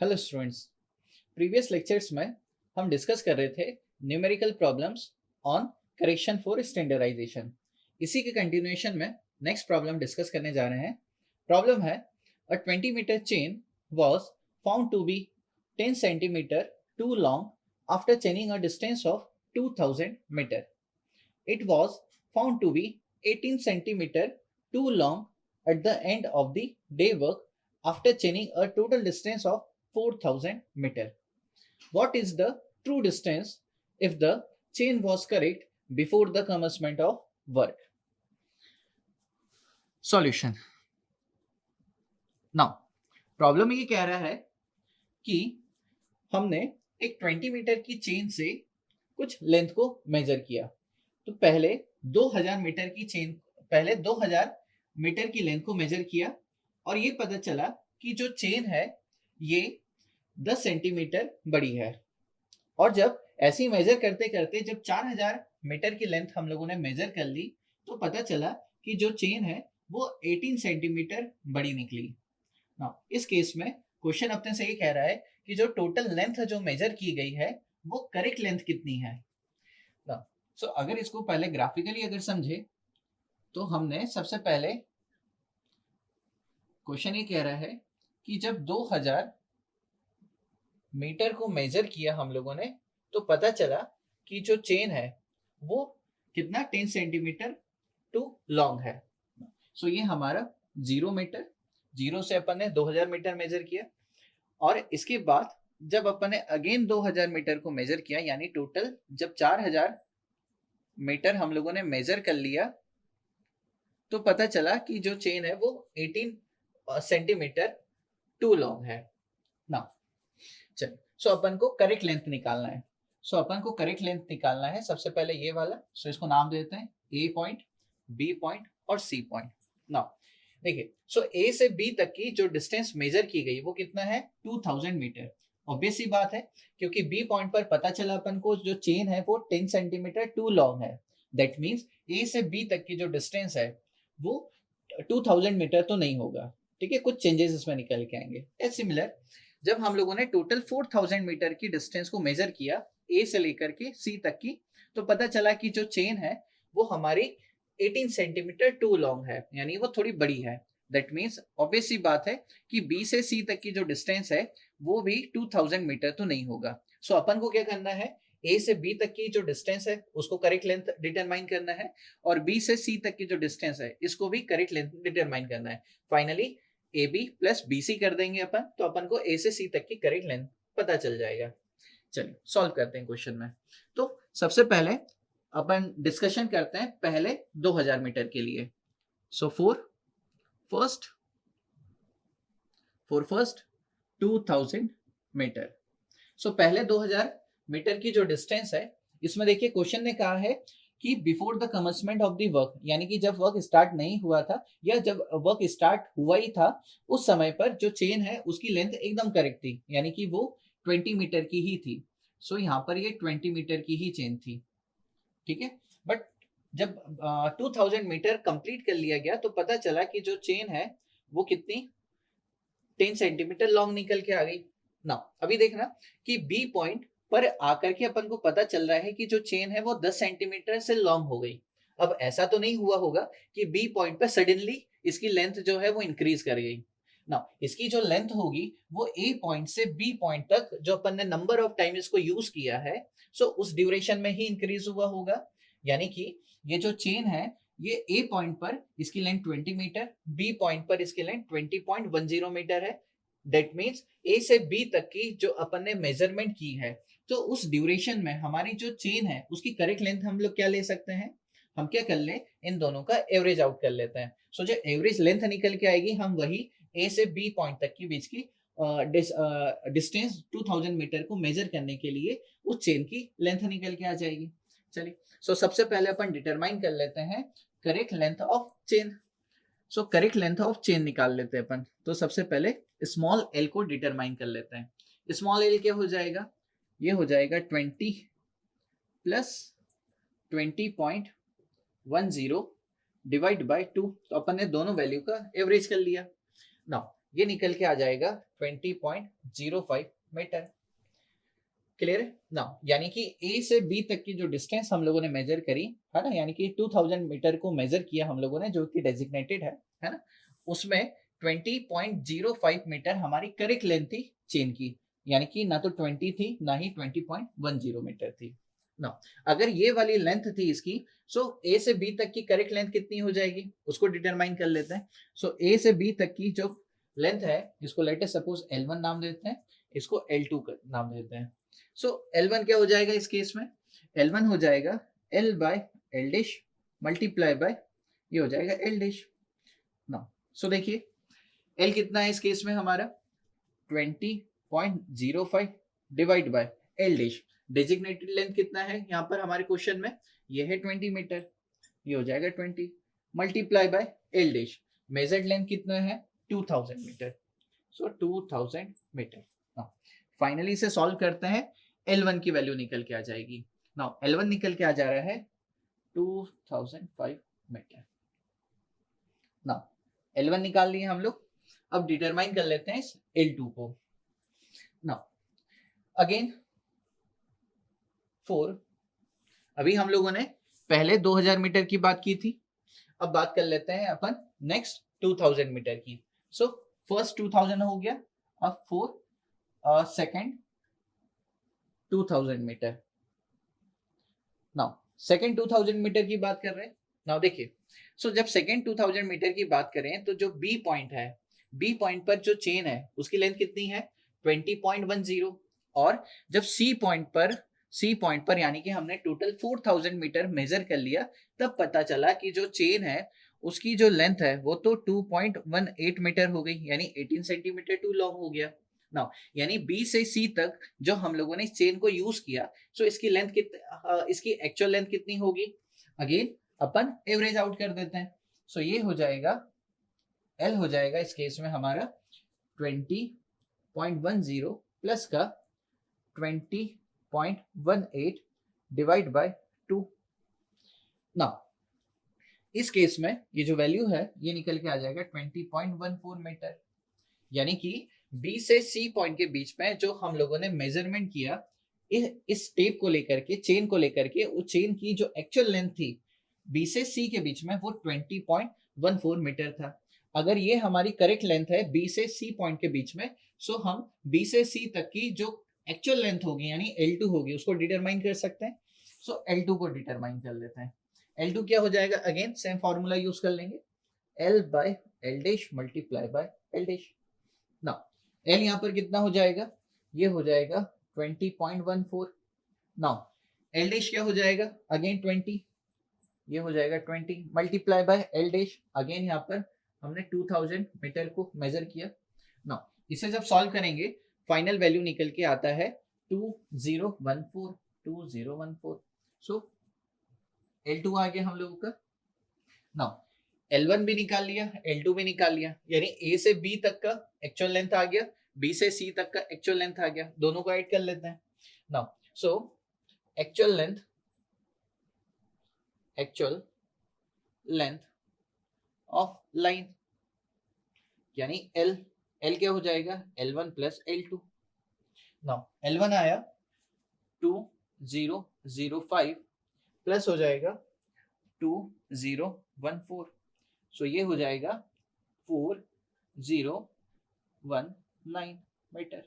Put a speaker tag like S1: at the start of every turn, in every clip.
S1: Hello students. Previous lectures में हम discuss कर रहे थे numerical problems on correction for standardization. इसी के कंटिन्यूएशन में नेक्स्ट प्रॉब्लम डिस्कस करने जा रहे हैं। प्रॉब्लम है a 20 metre chain was found to be 10 centimetre too long after chaining a distance of 2000 metre. It was found to be 18 centimeter too long at the end of the day work after chaining a total distance of 4000 meter. What is the true distance if the chain was correct before the commencement of work? Solution. Now, problem ये कह रहा है कि हमने एक 20 metre की chain से कुछ लेंथ को मेजर किया। तो पहले 2000 मीटर की लेंथ को मेजर किया और ये पता चला कि जो चेन है ये 10 सेंटीमीटर बड़ी है। और जब ऐसी मेजर करते करते जब 4000 मीटर की लेंथ हम लोगों ने मेजर कर ली तो पता चला कि जो चेन है वो 18 सेंटीमीटर बड़ी निकली ना। इस केस में क्वेश्चन अपने से ये कह रहा है कि जो टोटल लेंथ जो मेजर की गई है वो करेक्ट लेंथ कितनी है ना। सो अगर इसको पहले ग्राफिकली अगर समझे तो हमने सबसे पहले क्वेश्चन ये कह रहा है कि जब 2000 मीटर को मेजर किया हम लोगों ने तो पता चला कि जो चेन है वो कितना 10 सेंटीमीटर टू लॉन्ग है। सो ये हमारा 0 मीटर, जीरो से अपन ने 2000 मीटर मेजर किया और इसके बाद जब अपन ने अगेन 2000 मीटर को मेजर किया यानी टोटल जब 4000 मीटर हम लोगों ने मेजर कर लिया तो पता चला कि जो चेन है वो 18 सेंटीमीटर टू लॉन्ग है ना। चल सो अपन को करेक्ट लेंथ निकालना है। सबसे पहले ये वाला, सो इसको नाम देते हैं ए पॉइंट, बी पॉइंट और सी पॉइंट। नाउ देखिए, सो ए से बी तक की जो डिस्टेंस मेजर की गई वो कितना है 2000 मीटर। ऑब्वियस सी बात है क्योंकि बी पॉइंट पर पता चला अपन को जो चेन है वो 10 सेंटीमीटर टू लॉन्ग है। दैट मींस ए से बी तक की जो डिस्टेंस है वो 2000 मीटर तो नहीं होगा। ठीक है, कुछ चेंजेस इसमें निकल के आएंगे। एज सिमिलर जब हम लोगों ने टोटल 4000 मीटर की डिस्टेंस को मेजर किया ए से लेकर के सी तक की तो पता चला कि जो चेन है वो हमारी 18 सेंटीमीटर टू लॉन्ग है यानी वो थोड़ी बड़ी है। दैट मीन्स ऑब्वियस सी बात है कि बी से सी तक की जो डिस्टेंस है वो भी 2000 मीटर तो नहीं होगा। सो अपन को क्या करना है, ए से बी तक की जो डिस्टेंस है उसको करेक्ट लेंथ डिटरमाइन करना है और बी से सी तक की जो डिस्टेंस है इसको भी करेक्ट लेंथ डिटरमाइन करना है। Finally a b plus b c कर देंगे अपन तो अपन को ए से सी तक की करेक्ट लेंथ पता चल जाएगा। चलिए सॉल्व करते हैं क्वेश्चन में। तो सबसे पहले अपन डिस्कशन करते हैं पहले 2000 मीटर के लिए। So for first 2000 metre. So पहले 2000 मीटर की जो डिस्टेंस है इसमें देखिए क्वेश्चन ने कहा है कि before the commencement of the work यानी कि जब वर्क स्टार्ट नहीं हुआ था या जब वर्क स्टार्ट हुआ ही था उस समय पर जो चेन है उसकी लेंथ एकदम करेक्ट थी यानी कि वो 20 मीटर की ही थी। सो यहाँ पर ये 20 मीटर की ही चेन थी। ठीक है, बट जब 2000 मीटर कंप्लीट कर लिया गया तो पता चला कि जो चेन है वो कितनी 10 सेंटीमीटर लॉन्ग निकल के आ गई ना। अभी देखना कि बी पॉइंट पर आकर के अपन को पता चल रहा है कि जो चेन है वो 10 सेंटीमीटर से लॉन्ग हो गई। अब ऐसा तो नहीं हुआ होगा कि बी पॉइंट पर सडनली इसकी लेंथ जो है वो इंक्रीज कर गई ना। इसकी जो लेंथ होगी वो ए पॉइंट से बी पॉइंट तक जो अपन ने नंबर ऑफ टाइम इसको यूज किया है सो उस ड्यूरेशन में ही इंक्रीज हुआ होगा। यानी कि ये जो चेन है ये ए पॉइंट पर इसकी लेंथ 20 मीटर, बी पॉइंट पर इसकी लेंथ 20.10 मीटर है। दैट मीन्स ए से बी तक की जो अपन ने मेजरमेंट की है तो उस ड्यूरेशन में हमारी जो चेन है उसकी करेक्ट लेंथ हम लोग क्या ले सकते हैं, हम क्या कर लें इन दोनों का एवरेज आउट कर लेते हैं। सो जो एवरेज लेंथ निकल के आएगी हम वही ए से बी पॉइंट तक की बीच की डिस्टेंस 2000 मीटर को मेजर करने के लिए उस चेन की लेंथ निकल के आ जाएगी। चलिए सो सबसे पहले अपन डिटरमाइन कर लेते हैं correct length of chain. So correct length of chain निकाल लेते हैं अपन। तो सबसे पहले स्मॉल एल को डिटरमाइन कर लेते हैं। स्मॉल एल क्या हो जाएगा, ये हो जाएगा 20 प्लस 20.10 डिवाइड बाय 2। तो अपन ने दोनों वैल्यू का एवरेज कर लिया। नाउ ये निकल के आ जाएगा 20.05 मीटर। क्लियर है ना? यानी कि ए से बी तक की जो डिस्टेंस हम लोगों ने मेजर करी है ना, यानी कि 2000 मीटर को मेजर किया हम लोगों ने, जो कि डेजिग्नेटेड है ना, उसमें 20.05 मीटर हमारी करेक्ट लेंथ थी चेन की, यानी कि ना तो 20 थी ना ही 20.10 मीटर थी ना। अगर ये वाली लेंथ थी इसकी, सो ए से बी तक की करेक्ट लेंथ कितनी हो जाएगी उसको डिटरमाइन कर लेते हैं। सो ए से बी तक की जो लेंथ है, इसको लेट अस सपोज L1 नाम देते हैं, इसको L2 नाम देते हैं। सो L1 क्या हो जाएगा इस केस में? L1 हो जाएगा L by L dash multiply by ये हो जाएगा L डैश ना। सो देखिए L कितना है इस केस में हमारा 20.05 divide by L dash. Designated length कितना है यहाँ पर हमारे क्वेश्चन में? ये है 20 मीटर, ये हो जाएगा 20 multiply by L dash. Measured length कितना है? 2000 मीटर, सो 2000 मीटर। फाइनली इसे सॉल्व करते हैं, L1 की वैल्यू निकल के आ जाएगी। नाउ L1 निकल के आ जा रहा है 2005 मीटर। नाउ L1 निकाल लिए हम लोग, अब डिटरमाइन कर लेते हैं इस L2 को। नाउ अगेन 4, अभी हम लोगों ने पहले 2000 मीटर की बात की थी, अब बात कर लेते हैं अपन नेक्स्ट 2000 मीटर की। सो फर्स्ट 2000 हो गया, अब 4 second 2000 metre. Now second 2000 metre की बात कर रहे हैं। नाउ देखिए, सो जब सेकेंड 2000 मीटर की बात करें तो जो बी पॉइंट है, बी पॉइंट पर जो चेन है उसकी लेंथ कितनी है? 20.10। और जब सी पॉइंट पर यानी कि हमने टोटल 4000 मीटर मेजर कर लिया, तब पता चला कि जो चेन है उसकी जो लेंथ है वो तो 2.18 मीटर हो गई, यानी 18 सेंटीमीटर टू लॉन्ग हो गया। नाउ यानी बी से सी तक जो हम लोगों ने इस चेन को यूज किया, सो इसकी लेंथ इसकी एक्चुअल लेंथ कितनी होगी? अगेन अपन एवरेज आउट कर देते हैं। सो ये हो जाएगा, एल हो जाएगा इस केस में हमारा 20.10 प्लस का 20.18 डिवाइड बाय 2। नाउ इस केस में ये जो वैल्यू है ये निकल के आ जाएगा 20.14 मीटर, यानी कि बी से सी पॉइंट के बीच में जो हम लोगों ने मेजरमेंट किया इस टेप को लेकर के, चेन को लेकर के, उस चेन की जो एक्चुअल लेंथ थी बी से सी के बीच में वो 20.14 मीटर था। अगर ये हमारी करेक्ट लेंथ है बी से सी पॉइंट के बीच में, सो हम बी से सी तक की जो एक्चुअल लेंथ होगी यानी L2 होगी उसको डिटरमाइन कर सकते हैं। सो L2 को डिटरमाइन कर लेते हैं। L2 क्या हो जाएगा? अगेन सेम फॉर्मूला यूज कर लेंगे, L by L dash multiply by L dash. Now L यहाँ पर कितना हो जाएगा? ये हो जाएगा 20.14। नाउ L डैश क्या हो जाएगा? अगेन 20, ये हो जाएगा 20 multiply by L dash. Again यहाँ पर हमने 2000 मीटर को मेजर किया। नाउ इसे जब सॉल्व करेंगे फाइनल वैल्यू निकल के आता है 2014। सो L2 आ गया हम लोगों का। नाउ L1 भी निकाल लिया, L2 भी निकाल लिया, यानी A से B तक का एक्चुअल लेंथ आ गया, B से C तक का एक्चुअल लेंथ आ गया, दोनों को ऐड कर लेते हैं। Now so actual length of line यानी L क्या हो जाएगा? L1 plus L2। Now L1 आया 2005 प्लस हो जाएगा 2014, सो ये हो जाएगा 4019 मीटर।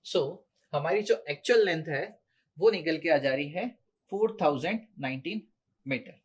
S1: सो हमारी जो एक्चुअल लेंथ है वो निकल के आ जा रही है 4019 मीटर।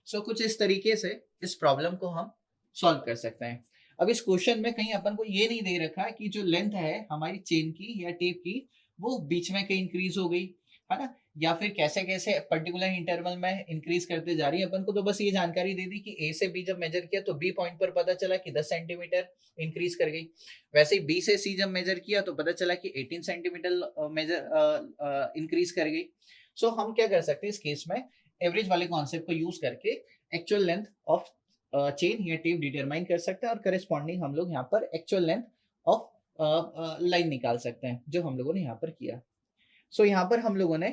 S1: सो कुछ इस तरीके से इस प्रॉब्लम को हम सॉल्व कर सकते हैं। अब इस क्वेश्चन में कहीं अपन को ये नहीं दे रखा कि जो लेंथ है हमारी चेन की या टेप की वो बीच में कहीं इंक्रीज हो गई है ना, या फिर कैसे कैसे पर्टिकुलर इंटरवल में इंक्रीज करते जा रही है। अपन को तो बस ये जानकारी दे दी कि ए से बी जब मेजर किया तो बी पॉइंट पर पता चला कि 10 सेंटीमीटर इंक्रीज कर गई, वैसे ही बी से सी जब मेजर किया तो पता चला कि 18 सेंटीमीटर मेजर इंक्रीज कर गई। सो हम क्या कर सकते हैं इस केस में, एवरेज वाले कॉन्सेप्ट को यूज करके एक्चुअल लेंथ ऑफ चेन या टेप डिटरमाइन कर सकते हैं और करेस्पॉन्डिंग हम लोग यहाँ पर एक्चुअल लेंथ ऑफ लाइन निकाल सकते हैं जो हम लोगों ने यहाँ पर किया। सो यहाँ पर हम लोगों ने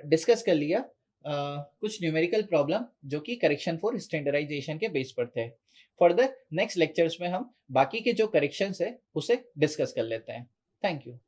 S1: डिस्कस कर लिया कुछ न्यूमेरिकल प्रॉब्लम जो कि करेक्शन फॉर स्टैंडर्डाइजेशन के बेस पर थे। फर्दर नेक्स्ट लेक्चर्स में हम बाकी के जो करेक्शंस है उसे डिस्कस कर लेते हैं। Thank you.